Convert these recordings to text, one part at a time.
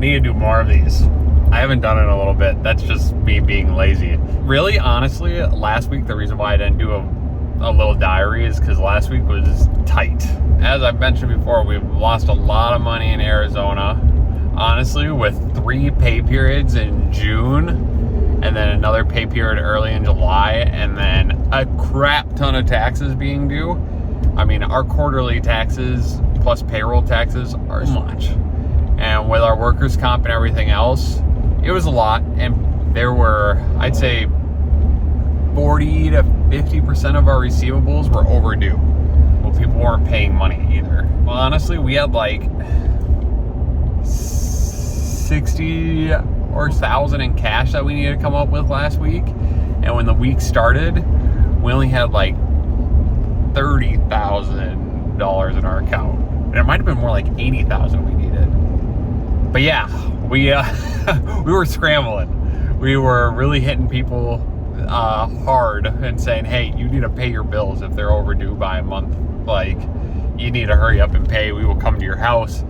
need to do more of these. I haven't done it in a little bit. That's just me being lazy. Really, honestly, last week, the reason why I didn't do a little diary is because last week was tight. As I've mentioned before, we've lost a lot of money in Arizona. Honestly, with 3 pay periods in June, and then another pay period early in July, and then a crap ton of taxes being due. I mean, our quarterly taxes plus payroll taxes are so much. And with our workers' comp and everything else, it was a lot. And there were, I'd say, 40 to 50% of our receivables were overdue. Well, people weren't paying money either. Well, honestly, we had like 60 or 1,000 in cash that we needed to come up with last week. And when the week started, we only had like $30,000 in our account. And it might have been more like 80,000 we needed. But yeah, we were scrambling. We were really hitting people hard and saying, hey, you need to pay your bills if they're overdue by a month. Like, you need to hurry up and pay. We will come to your house.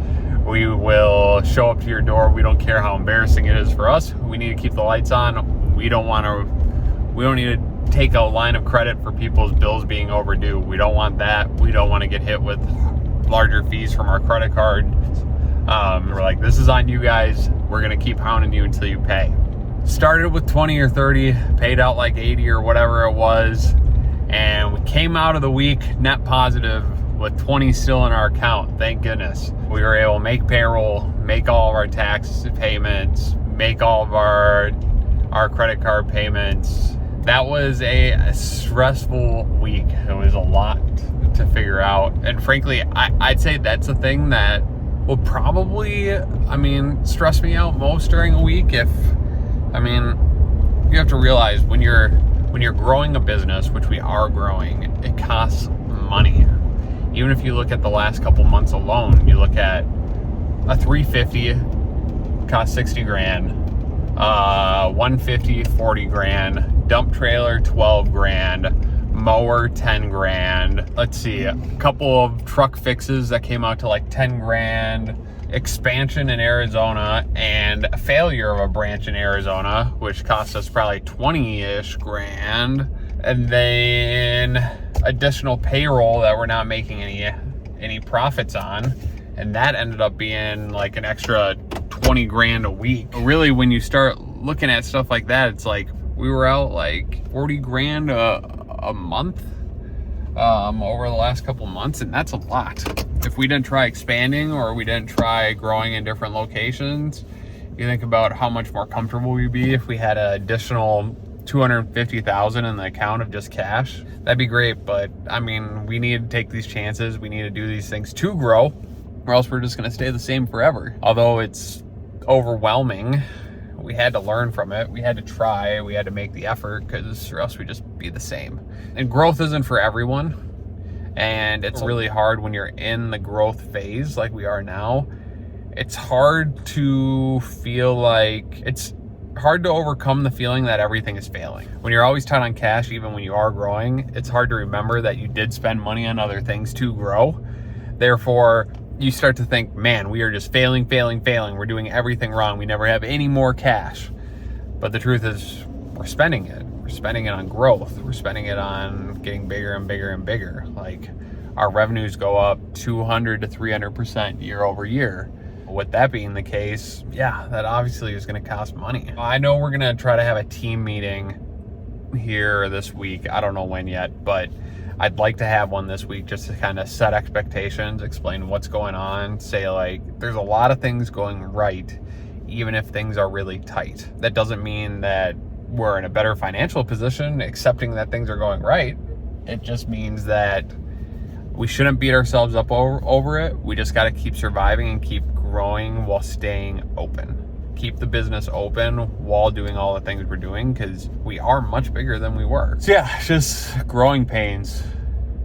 We will show up to your door. We don't care how embarrassing it is for us. We need to keep the lights on. We don't need to take a line of credit for people's bills being overdue. We don't want that. We don't want to get hit with larger fees from our credit card. We're like, this is on you guys. We're going to keep hounding you until you pay. Started with 20 or 30, paid out like 80 or whatever it was. And we came out of the week net positive with 20 still in our account. Thank goodness. We were able to make payroll, make all of our tax payments, make all of our credit card payments. That was a stressful week. It was a lot to figure out. And frankly, I'd say that's the thing that will probably, stress me out most during a week. You have to realize when you're growing a business, which we are growing, it costs money. Even if you look at the last couple months alone, you look at a 350 cost 60 grand, 150, 40 grand, dump trailer, 12 grand, mower, 10 grand. Let's see, a couple of truck fixes that came out to like 10 grand, expansion in Arizona, and a failure of a branch in Arizona, which cost us probably 20-ish grand. And then additional payroll that we're not making any profits on. And that ended up being like an extra 20 grand a week. Really, when you start looking at stuff like that, it's like we were out like 40 grand a month over the last couple months, and that's a lot. If we didn't try expanding or we didn't try growing in different locations, you think about how much more comfortable we'd be if we had an additional 250,000 in the account of just cash. That'd be great, but we need to take these chances. We need to do these things to grow, or else we're just going to stay the same forever. Although it's overwhelming, we had to learn from it. We had to try. We had to make the effort, because or else we'd just be the same. And growth isn't for everyone. And it's really hard when you're in the growth phase like we are now. It's hard to feel like it's hard to overcome the feeling that everything is failing. When you're always tight on cash, even when you are growing, it's hard to remember that you did spend money on other things to grow. Therefore, you start to think, man, we are just failing. We're doing everything wrong. We never have any more cash. But the truth is, we're spending it. We're spending it on growth. We're spending it on getting bigger and bigger and bigger. Like, our revenues go up 200 to 300% year over year. With that being the case, yeah, that obviously is going to cost money. I know we're going to try to have a team meeting here this week. I don't know when yet, but I'd like to have one this week just to kind of set expectations, explain what's going on, say like, there's a lot of things going right, even if things are really tight. That doesn't mean that we're in a better financial position accepting that things are going right. It just means that we shouldn't beat ourselves up over it. We just got to keep surviving and keep growing while staying open. Keep the business open while doing all the things we're doing, because we are much bigger than we were. So yeah, just growing pains,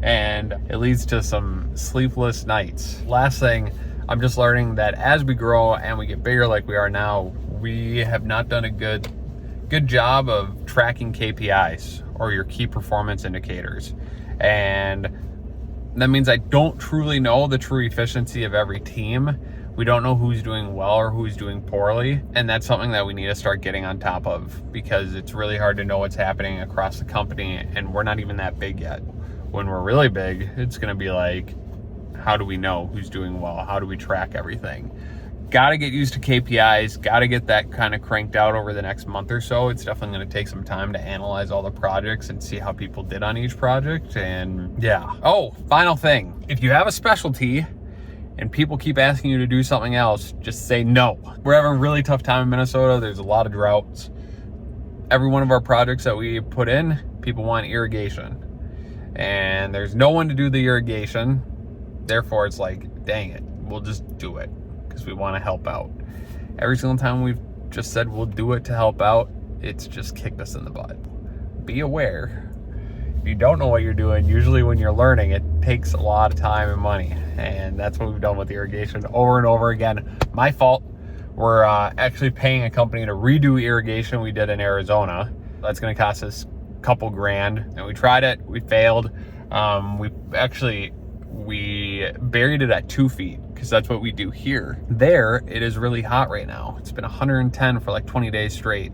and it leads to some sleepless nights. Last thing, I'm just learning that as we grow and we get bigger like we are now, we have not done a good job of tracking KPIs, or your key performance indicators. And that means I don't truly know the true efficiency of every team, We don't know who's doing well or who's doing poorly. And that's something that we need to start getting on top of, because it's really hard to know what's happening across the company, and we're not even that big yet. When we're really big, it's going to be like, how do we know who's doing well? How do we track everything? Got to get used to KPIs, got to get that kind of cranked out over the next month or so. It's definitely going to take some time to analyze all the projects and see how people did on each project. And yeah. Oh, final thing. If you have a specialty and people keep asking you to do something else, just say no. We're having a really tough time in Minnesota. There's a lot of droughts. Every one of our projects that we put in, people want irrigation. And there's no one to do the irrigation. Therefore, it's like, dang it, we'll just do it because we want to help out. Every single time we've just said we'll do it to help out, it's just kicked us in the butt. Be aware. If you don't know what you're doing, usually when you're learning, it takes a lot of time and money. And that's what we've done with irrigation over and over again. My fault. We're actually paying a company to redo irrigation we did in Arizona. That's going to cost us a couple grand. And we tried it. We failed. We buried it at 2 feet because that's what we do here. There, it is really hot right now. It's been 110 for like 20 days straight.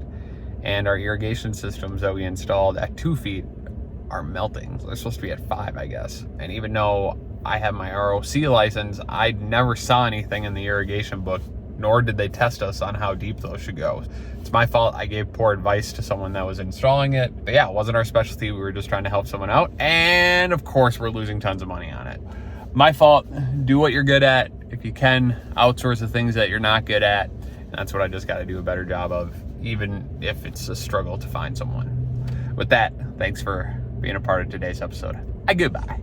And our irrigation systems that we installed at 2 feet are melting. They're supposed to be at 5, I guess. And even though I have my ROC license, I never saw anything in the irrigation book, nor did they test us on how deep those should go. It's my fault. I gave poor advice to someone that was installing it. But yeah, it wasn't our specialty. We were just trying to help someone out. And of course, we're losing tons of money on it. My fault. Do what you're good at. If you can, outsource the things that you're not good at. And that's what I just got to do a better job of, even if it's a struggle to find someone. With that, thanks for being a part of today's episode. Goodbye.